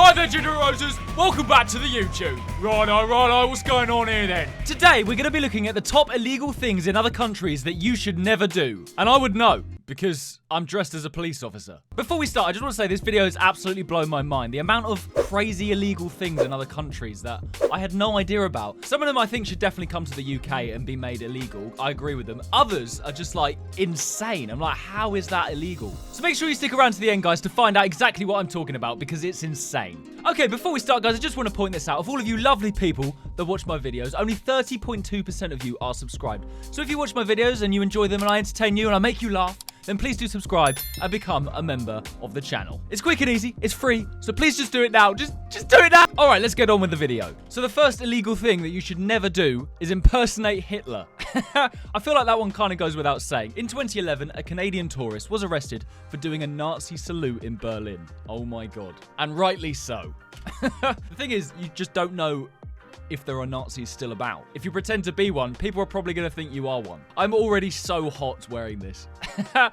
Hi there, Ginger Roses. Welcome back to the YouTube. Righto, what's going on here then? Today, we're going to be looking at the top illegal things in other countries that you should never do. And I would know, because I'm dressed as a police officer. Before we start, I just want to say this video has absolutely blown my mind. The amount of crazy illegal things in other countries that I had no idea about. Some of them I think should definitely come to the UK and be made illegal. I agree with them. Others are just like insane. I'm like, how is that illegal? So make sure you stick around to the end, guys, to find out exactly what I'm talking about, because it's insane. Okay, before we start, guys, I just want to point this out. Of all of you lovely people that watch my videos, only 30.2% of you are subscribed. So if you watch my videos and you enjoy them and I entertain you and I make you laugh, then please do subscribe and become a member of the channel. It's quick and easy, it's free, so please just do it now. Just do it now. All right, let's get on with the video. So the first illegal thing that you should never do is impersonate Hitler. I feel like that one kind of goes without saying. In 2011, a Canadian tourist was arrested for doing a Nazi salute in Berlin. Oh my God. And rightly so. The thing is, you just don't know if there are Nazis still about. If you pretend to be one, people are probably going to think you are one. I'm already so hot wearing this.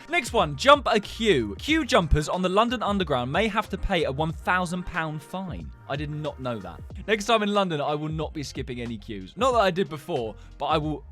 Next one, jump a queue. Queue jumpers on the London Underground may have to pay a £1,000 fine. I did not know that. Next time in London, I will not be skipping any queues. Not that I did before, but I will.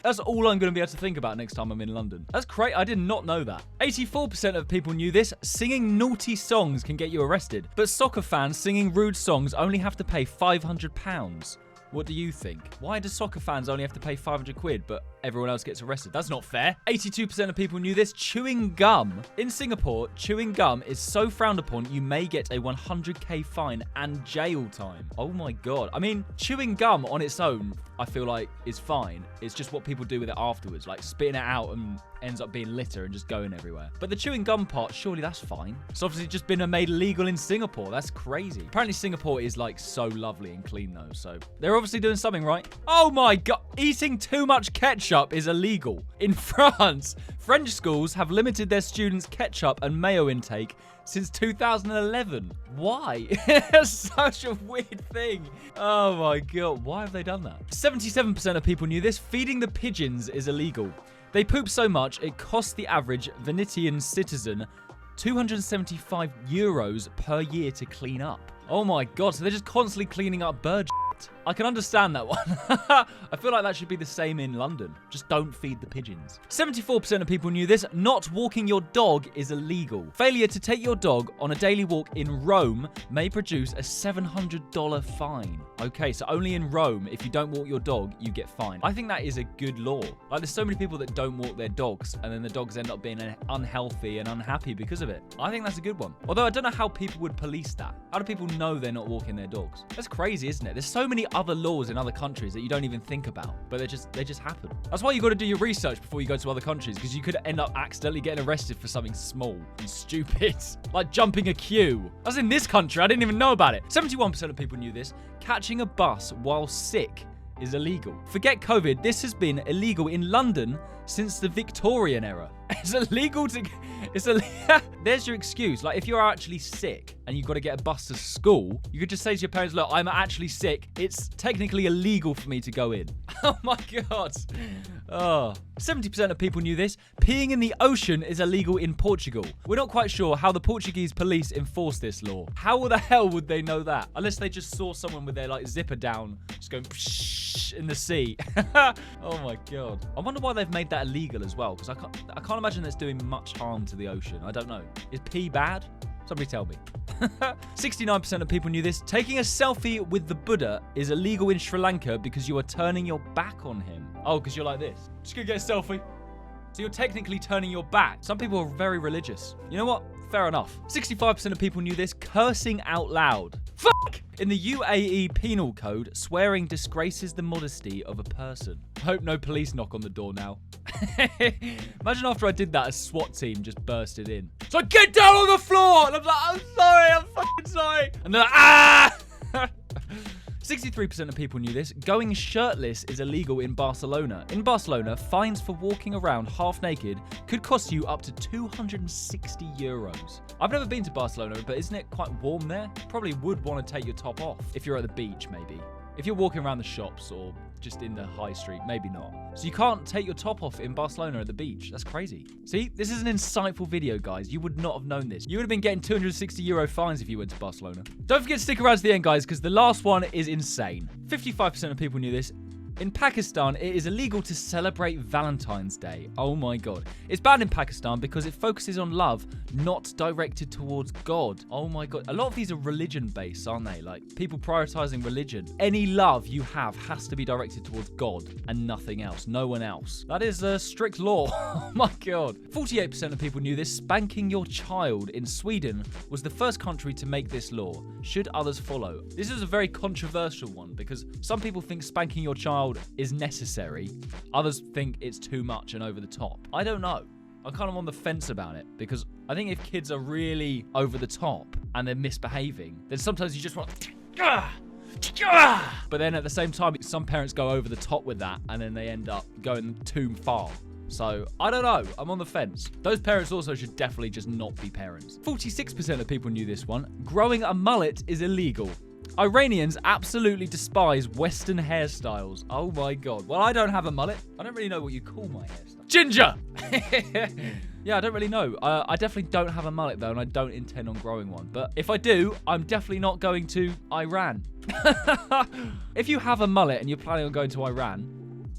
That's all I'm going to be able to think about next time I'm in London. That's great. I did not know that. 84% of people knew this. Singing naughty songs can get you arrested. But soccer fans singing rude songs only have to pay £500. What do you think? Why do soccer fans only have to pay 500 quid, but everyone else gets arrested? That's not fair. 82% of people knew this. Chewing gum. In Singapore, chewing gum is so frowned upon, you may get a 100k fine and jail time. Oh my God. I mean, chewing gum on its own, I feel like is fine. It's just what people do with it afterwards, like spitting it out and ends up being litter and just going everywhere. But the chewing gum part, surely that's fine. It's obviously just been made illegal in Singapore. That's crazy. Apparently Singapore is like so lovely and clean though, so they're obviously doing something right. Oh my God, eating too much ketchup is illegal. In France, French schools have limited their students' ketchup and mayo intake since 2011. Why? It's such a weird thing. Oh my God, why have they done that? 77% of people knew this. Feeding the pigeons is illegal. They poop so much, it costs the average Venetian citizen €275 per year to clean up. Oh my God, so they're just constantly cleaning up bird shit. I can understand that one. I feel like that should be the same in London. Just don't feed the pigeons. 74% of people knew this. Not walking your dog is illegal. Failure to take your dog on a daily walk in Rome may produce a $700 fine. Okay, so only in Rome, if you don't walk your dog, you get fined. I think that is a good law. Like, there's so many people that don't walk their dogs, and then the dogs end up being unhealthy and unhappy because of it. I think that's a good one. Although I don't know how people would police that. How do people know they're not walking their dogs? That's crazy, isn't it? There's so many other laws in other countries that you don't even think about, but they just happen. That's why you got to do your research before you go to other countries, because you could end up accidentally getting arrested for something small and stupid, like jumping a queue. That's in this country. I didn't even know about it. 71% of people knew this. Catching a bus while sick is illegal. Forget COVID, this has been illegal in London since the Victorian era. It's illegal to... There's your excuse. Like, if you're actually sick and you've got to get a bus to school, you could just say to your parents, look, I'm actually sick. It's technically illegal for me to go in. Oh my God. Oh. 70% of people knew this. Peeing in the ocean is illegal in Portugal. We're not quite sure how the Portuguese police enforce this law. How the hell would they know that? Unless they just saw someone with their like zipper down, just going psh in the sea. Oh my God. I wonder why they've made that illegal as well, because I can't imagine that's doing much harm to the ocean. I don't know. Is pee bad? Somebody tell me. 69% of people knew this. Taking a selfie with the Buddha is illegal in Sri Lanka because you are turning your back on him. Oh, because you're like this. Just gonna get a selfie. So you're technically turning your back. Some people are very religious. You know what? Fair enough. 65% of people knew this. Cursing out loud. Fuck! In the UAE penal code, swearing disgraces the modesty of a person. I hope no police knock on the door now. Imagine after I did that, a SWAT team just bursted in. So I get down on the floor! And I'm like, I'm sorry, I'm fucking sorry. And they're like, ah! 63% of people knew this. Going shirtless is illegal in Barcelona. In Barcelona, fines for walking around half naked could cost you up to €260. I've never been to Barcelona, but isn't it quite warm there? Probably would want to take your top off if you're at the beach, maybe. If you're walking around the shops or just in the high street, maybe not. So you can't take your top off in Barcelona at the beach. That's crazy. See, this is an insightful video, guys. You would not have known this. You would have been getting €260 fines if you went to Barcelona. Don't forget to stick around to the end, guys, because the last one is insane. 55% of people knew this. In Pakistan, it is illegal to celebrate Valentine's Day. Oh my God. It's banned in Pakistan because it focuses on love, not directed towards God. Oh my God. A lot of these are religion-based, aren't they? Like, people prioritizing religion. Any love you have has to be directed towards God and nothing else. No one else. That is a strict law. Oh my God. 48% of people knew this. Spanking your child in Sweden was the first country to make this law. Should others follow? This is a very controversial one because some people think spanking your child is necessary. Others think it's too much and over the top. I don't know. I'm kind of on the fence about it because I think if kids are really over the top and they're misbehaving, then sometimes you just want but then at the same time, some parents go over the top with that and then they end up going too far. So, I don't know. I'm on the fence. Those parents also should definitely just not be parents. 46% of people knew this one. Growing a mullet is illegal. Iranians absolutely despise Western hairstyles. Oh my God. Well, I don't have a mullet. I don't really know what you call my hairstyle. Ginger! Yeah, I don't really know. I definitely don't have a mullet though, and I don't intend on growing one. But if I do, I'm definitely not going to Iran. If you have a mullet and you're planning on going to Iran,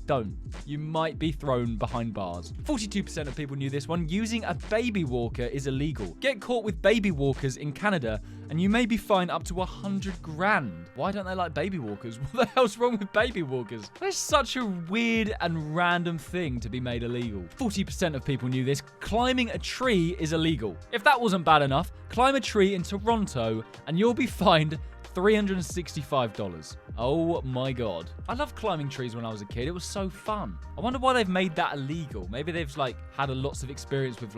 don't. You might be thrown behind bars. 42% of people knew this one. Using a baby walker is illegal. Get caught with baby walkers in Canada and you may be fined up to 100 grand. Why don't they like baby walkers? What the hell's wrong with baby walkers? That's such a weird and random thing to be made illegal. 40% of people knew this. Climbing a tree is illegal. If that wasn't bad enough, climb a tree in Toronto and you'll be fined $365. Oh my God. I loved climbing trees when I was a kid. It was so fun. I wonder why they've made that illegal. Maybe they've had lots of experience with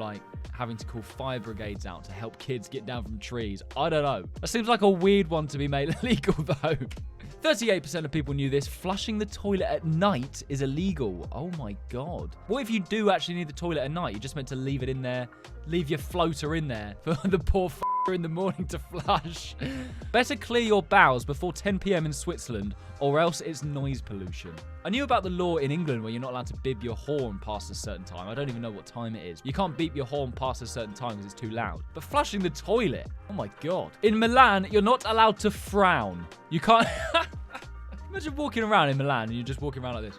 having to call fire brigades out to help kids get down from trees. I don't know. That seems like a weird one to be made illegal though. 38% of people knew this. Flushing the toilet at night is illegal. Oh my God. What if you do actually need the toilet at night? You're just meant to leave it in there, leave your floater in there for the poor in the morning to flush. Better clear your bowels before 10 p.m. in Switzerland or else it's noise pollution. I knew about the law in England where you're not allowed to bib your horn past a certain time. I don't even know what time it is. You can't beep your horn past a certain time because it's too loud. But flushing the toilet, oh my God. In Milan, you're not allowed to frown. You can't... Imagine walking around in Milan and you're just walking around like this.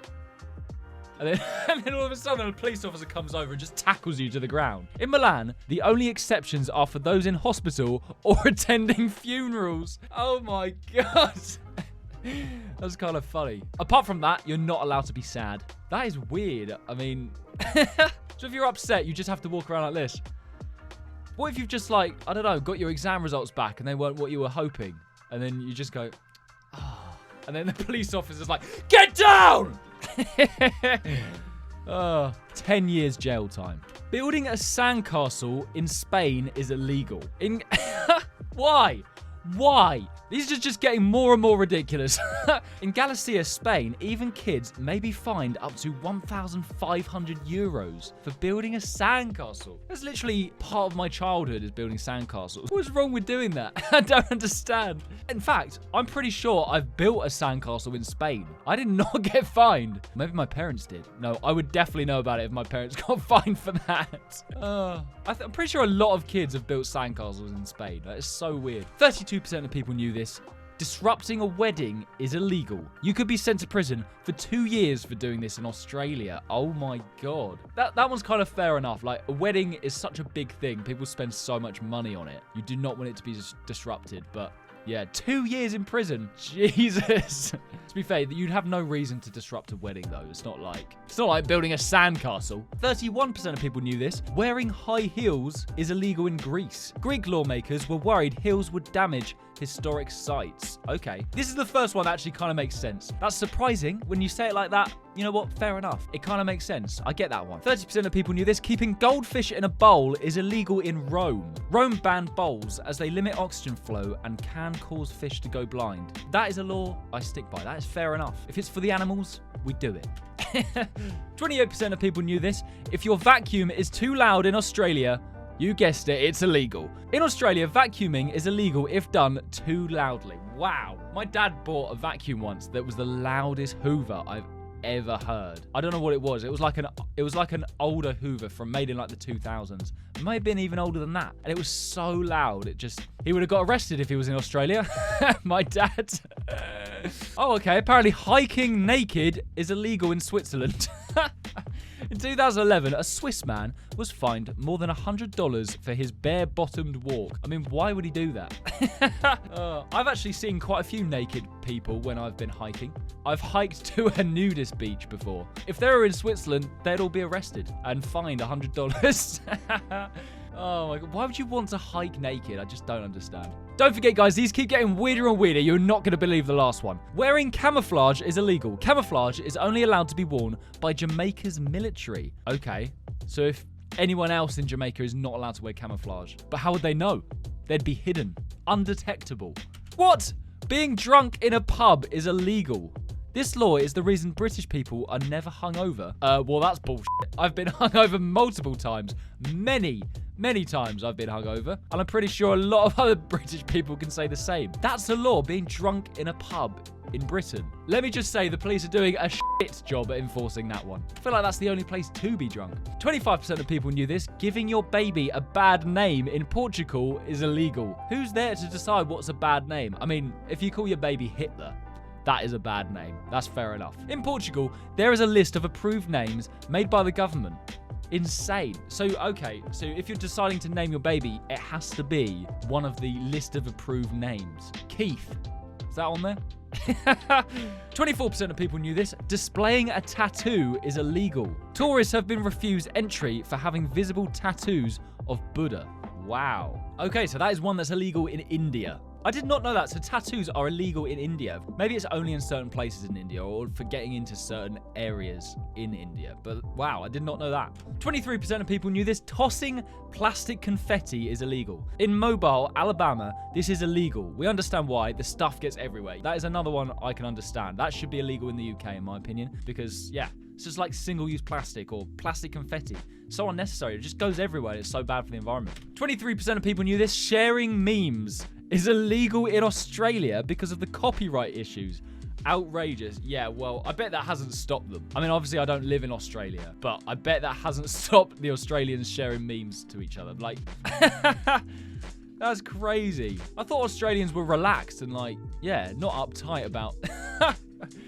And then all of a sudden a police officer comes over and just tackles you to the ground. In Milan, the only exceptions are for those in hospital or attending funerals. Oh my God. That's kind of funny. Apart from that, you're not allowed to be sad. That is weird. I mean, so if you're upset, you just have to walk around like this. What if you've just I don't know, got your exam results back and they weren't what you were hoping? And then you just go, oh. And then the police officer's like, get down! 10 years jail time. Building a sandcastle in Spain is illegal. Why? Why? These are just getting more and more ridiculous. In Galicia, Spain, even kids may be fined up to €1,500 for building a sandcastle. That's literally part of my childhood is building sandcastles. What's wrong with doing that? I don't understand. In fact, I'm pretty sure I've built a sandcastle in Spain. I did not get fined. Maybe my parents did. No, I would definitely know about it if my parents got fined for that. I'm pretty sure a lot of kids have built sandcastles in Spain. That is so weird. 32% of people knew this. Disrupting a wedding is illegal. You could be sent to prison for 2 years for doing this in Australia. Oh my God. That one's kind of fair enough. Like, a wedding is such a big thing. People spend so much money on it. You do not want it to be disrupted, but yeah, 2 years in prison. Jesus. To be fair, you'd have no reason to disrupt a wedding though. It's not like building a sandcastle. 31% of people knew this. Wearing high heels is illegal in Greece. Greek lawmakers were worried heels would damage historic sites. Okay. This is the first one that actually kind of makes sense. That's surprising. When you say it like that, you know what? Fair enough. It kind of makes sense. I get that one. 30% of people knew this. Keeping goldfish in a bowl is illegal in Rome. Rome banned bowls as they limit oxygen flow and can cause fish to go blind. That is a law I stick by. That is fair enough. If it's for the animals, we do it. 28% of people knew this. If your vacuum is too loud in Australia, You guessed it, it's illegal. In Australia, vacuuming is illegal if done too loudly. Wow. My dad bought a vacuum once that was the loudest Hoover I've ever heard. I don't know what it was. It was like an older Hoover from made in like the 2000s. It may have been even older than that. And it was so loud. He would have got arrested if he was in Australia. My dad. Oh, okay. Apparently hiking naked is illegal in Switzerland. In 2011, a Swiss man was fined more than $100 for his bare-bottomed walk. I mean, why would he do that? I've actually seen quite a few naked people when I've been hiking. I've hiked to a nudist beach before. If they were in Switzerland, they'd all be arrested and fined $100. Oh my god, why would you want to hike naked? I just don't understand. Don't forget, guys, these keep getting weirder and weirder. You're not going to believe the last one. Wearing camouflage is illegal. Camouflage is only allowed to be worn by Jamaica's military. Okay, so if anyone else in Jamaica is not allowed to wear camouflage, but how would they know? They'd be hidden, undetectable. What? Being drunk in a pub is illegal. This law is the reason British people are never hungover. Well, that's bullshit. I've been hungover multiple times. Many times I've been hungover. And I'm pretty sure a lot of other British people can say the same. That's the law, being drunk in a pub in Britain. Let me just say the police are doing a shit job at enforcing that one. I feel like that's the only place to be drunk. 25% of people knew this. Giving your baby a bad name in Portugal is illegal. Who's there to decide what's a bad name? I mean, if you call your baby Hitler, that is a bad name. That's fair enough. In Portugal, there is a list of approved names made by the government. Insane. So, okay, so if you're deciding to name your baby, it has to be one of the list of approved names. Keith. Is that on there? 24% of people knew this. Displaying a tattoo is illegal. Tourists have been refused entry for having visible tattoos of Buddha. Wow. Okay, so that is one that's illegal in India. I did not know that. So tattoos are illegal in India. Maybe it's only in certain places in India or for getting into certain areas in India. But wow, I did not know that. 23% of people knew this. Tossing plastic confetti is illegal. In Mobile, Alabama, this is illegal. We understand why. The stuff gets everywhere. That is another one I can understand. That should be illegal in the UK, in my opinion, because, yeah, it's just like single-use plastic or plastic confetti. So unnecessary. It just goes everywhere. It's so bad for the environment. 23% of people knew this. Sharing memes is illegal in Australia because of the copyright issues. Outrageous. Yeah, well, I bet that hasn't stopped them. I mean, obviously, I don't live in Australia, but I bet that hasn't stopped the Australians sharing memes to each other. Like, that's crazy. I thought Australians were relaxed and, like, yeah, not uptight about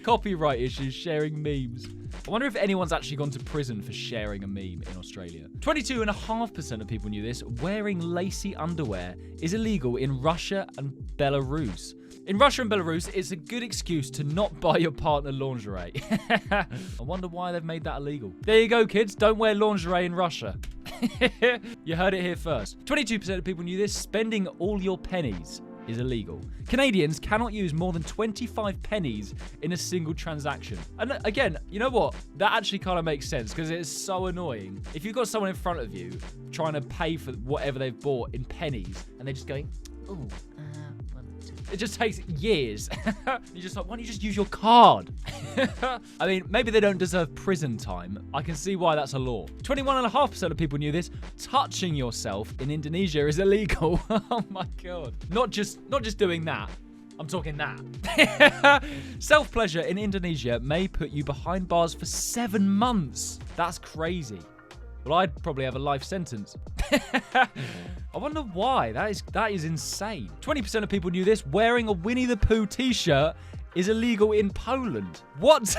copyright issues, sharing memes. I wonder if anyone's actually gone to prison for sharing a meme in Australia. 22.5% of people knew this. Wearing lacy underwear is illegal in Russia and Belarus. In Russia and Belarus, it's a good excuse to not buy your partner lingerie. I wonder why they've made that illegal. There you go, kids. Don't wear lingerie in Russia. You heard it here first. 22% of people knew this. Spending all your pennies is illegal. Canadians cannot use more than 25 pennies in a single transaction. And again, you know what? That actually kind of makes sense because it is so annoying. If you've got someone in front of you trying to pay for whatever they've bought in pennies and they're just going, ooh, it just takes years. You're just like, why don't you just use your card? I mean, maybe they don't deserve prison time. I can see why that's a law. 21.5% of people knew this. Touching yourself in Indonesia is illegal. Oh my god. Not just doing that. I'm talking that. Self-pleasure in Indonesia may put you behind bars for 7 months. That's crazy. Well, I'd probably have a life sentence. I wonder why. That is insane. 20% of people knew this. Wearing a Winnie the Pooh t-shirt is illegal in Poland. What?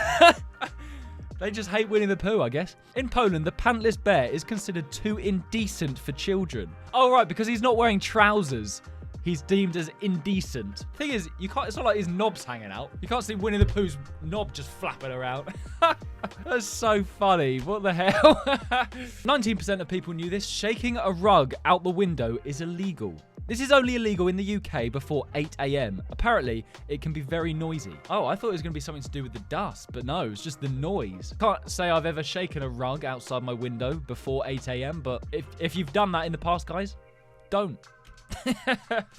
They just hate Winnie the Pooh, I guess. In Poland, the pantless bear is considered too indecent for children. Oh, right, because he's not wearing trousers. He's deemed as indecent. Thing is, you can't. It's not like his knob's hanging out. You can't see Winnie the Pooh's knob just flapping around. That's so funny. What the hell? 19% of people knew this. Shaking a rug out the window is illegal. This is only illegal in the UK before 8 a.m. Apparently, it can be very noisy. Oh, I thought it was going to be something to do with the dust, but no, it's just the noise. Can't say I've ever shaken a rug outside my window before 8 a.m., but if you've done that in the past, guys, don't.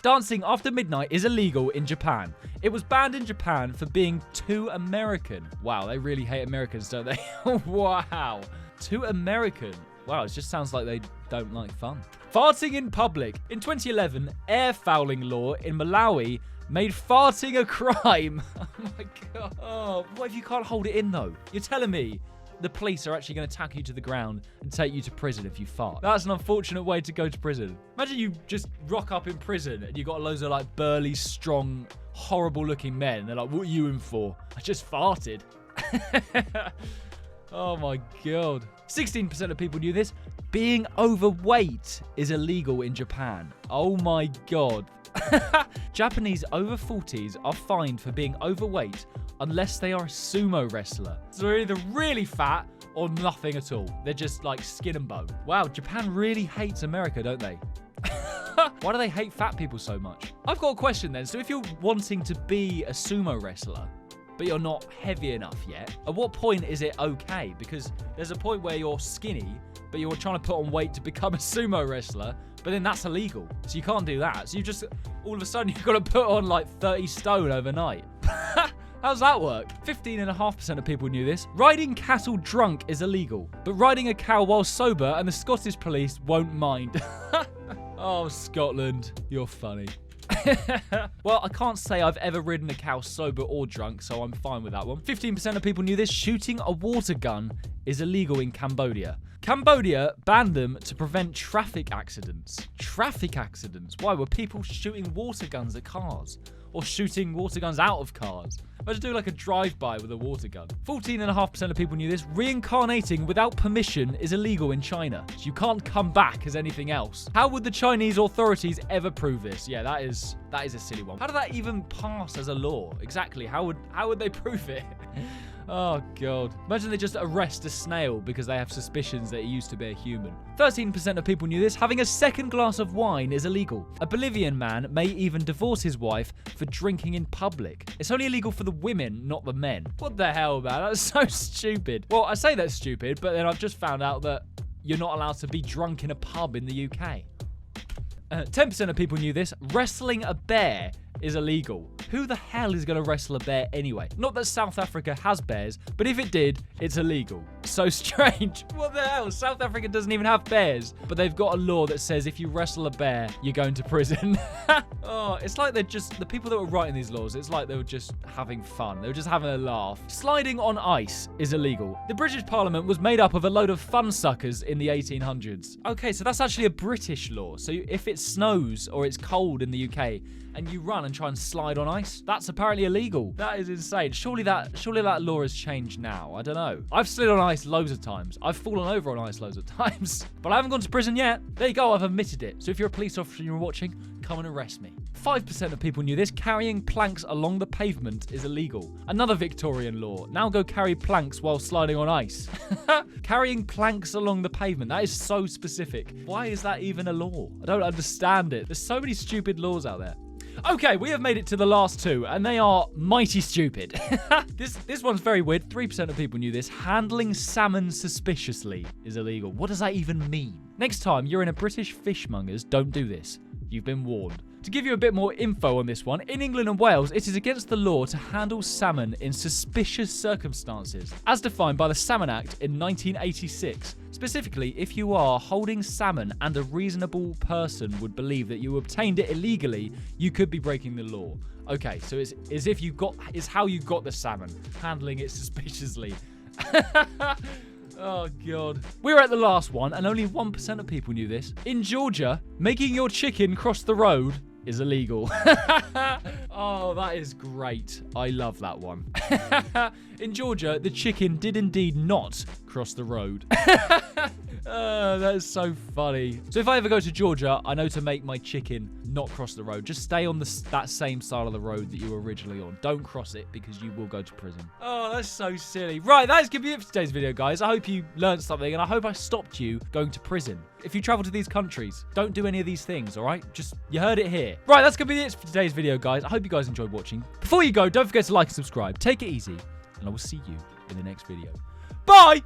Dancing after midnight is illegal in Japan. It was banned in Japan for being too American. Wow, they really hate Americans, don't they? Wow. Too American. Wow, it just sounds like they don't like fun. Farting in public. In 2011, air fouling law in Malawi made farting a crime. Oh my god. Oh, what if you can't hold it in though? You're telling me the police are actually going to tackle you to the ground and take you to prison if you fart. That's an unfortunate way to go to prison. Imagine you just rock up in prison and you got loads of like burly, strong, horrible looking men. They're like, what are you in for? I just farted. Oh my god. 16% of people knew this. Being overweight is illegal in Japan. Oh my god. Japanese over 40s are fined for being overweight unless they are a sumo wrestler. So they're either really fat or nothing at all. They're just like skin and bone. Wow, Japan really hates America, don't they? Why do they hate fat people so much? I've got a question then. So if you're wanting to be a sumo wrestler, but you're not heavy enough yet, at what point is it okay? Because there's a point where you're skinny, but you're trying to put on weight to become a sumo wrestler, but then that's illegal. So you can't do that. So you just, all of a sudden, you've got to put on like 30 stone overnight. How's that work? 15.5% of people knew this. Riding cattle drunk is illegal, but riding a cow while sober and the Scottish police won't mind. Oh, Scotland, you're funny. Well, I can't say I've ever ridden a cow sober or drunk, so I'm fine with that one. 15% of people knew this. Shooting a water gun is illegal in Cambodia. Cambodia banned them to prevent traffic accidents. Traffic accidents? Why? Were people shooting water guns at cars? Or shooting water guns out of cars? Imagine doing like a drive-by with a water gun. 14.5% of people knew this. Reincarnating without permission is illegal in China. So you can't come back as anything else. How would the Chinese authorities ever prove this? Yeah, that is a silly one. How did that even pass as a law? Exactly. How would they prove it? Oh, God. Imagine they just arrest a snail because they have suspicions that it used to be a human. 13% of people knew this. Having a second glass of wine is illegal. A Bolivian man may even divorce his wife for drinking in public. It's only illegal for the women, not the men. What the hell, man? That's so stupid. Well, I say that's stupid, but then I've just found out that you're not allowed to be drunk in a pub in the UK. 10% of people knew this. Wrestling a bear is illegal. Who the hell is going to wrestle a bear anyway? Not that South Africa has bears, but if it did, it's illegal. So strange. What the hell? South Africa doesn't even have bears, but they've got a law that says if you wrestle a bear, you're going to prison. Oh, it's like they're just, the people that were writing these laws, it's like they were just having fun. They were just having a laugh. Sliding on ice is illegal. The British Parliament was made up of a load of fun suckers in the 1800s. Okay, so that's actually a British law. So if it snows or it's cold in the UK and you run and try and slide on ice, that's apparently illegal. That is insane. Surely that law has changed now. I don't know. I've slid on ice loads of times. I've fallen over on ice loads of times, but I haven't gone to prison yet. There you go. I've admitted it. So if you're a police officer and you're watching, come and arrest me. 5% of people knew this. Carrying planks along the pavement is illegal. Another Victorian law. Now go carry planks while sliding on ice. Carrying planks along the pavement. That is so specific. Why is that even a law? I don't understand it. There's so many stupid laws out there. Okay, we have made it to the last two, and they are mighty stupid. This one's very weird. 3% of people knew this. Handling salmon suspiciously is illegal. What does that even mean? Next time you're in a British fishmonger's, don't do this. You've been warned. To give you a bit more info on this one, in England and Wales, it is against the law to handle salmon in suspicious circumstances, as defined by the Salmon Act in 1986. Specifically, if you are holding salmon and a reasonable person would believe that you obtained it illegally, you could be breaking the law. Okay, so it's how you got the salmon, handling it suspiciously. Oh, God. We're at the last one, and only 1% of people knew this. In Georgia, making your chicken cross the road is illegal. Oh, that is great. I love that one. In Georgia, the chicken did indeed not cross the road. That is so funny. So if I ever go to Georgia, I know to make my chicken not cross the road. Just stay on that same side of the road that you were originally on. Don't cross it because you will go to prison. Oh, that's so silly. Right, that is going to be it for today's video, guys. I hope you learned something, and I hope I stopped you going to prison. If you travel to these countries, don't do any of these things, all right? Just, you heard it here. Right, that's going to be it for today's video, guys. I hope you guys enjoyed watching. Before you go, don't forget to like and subscribe. Take it easy, and I will see you in the next video. Bye!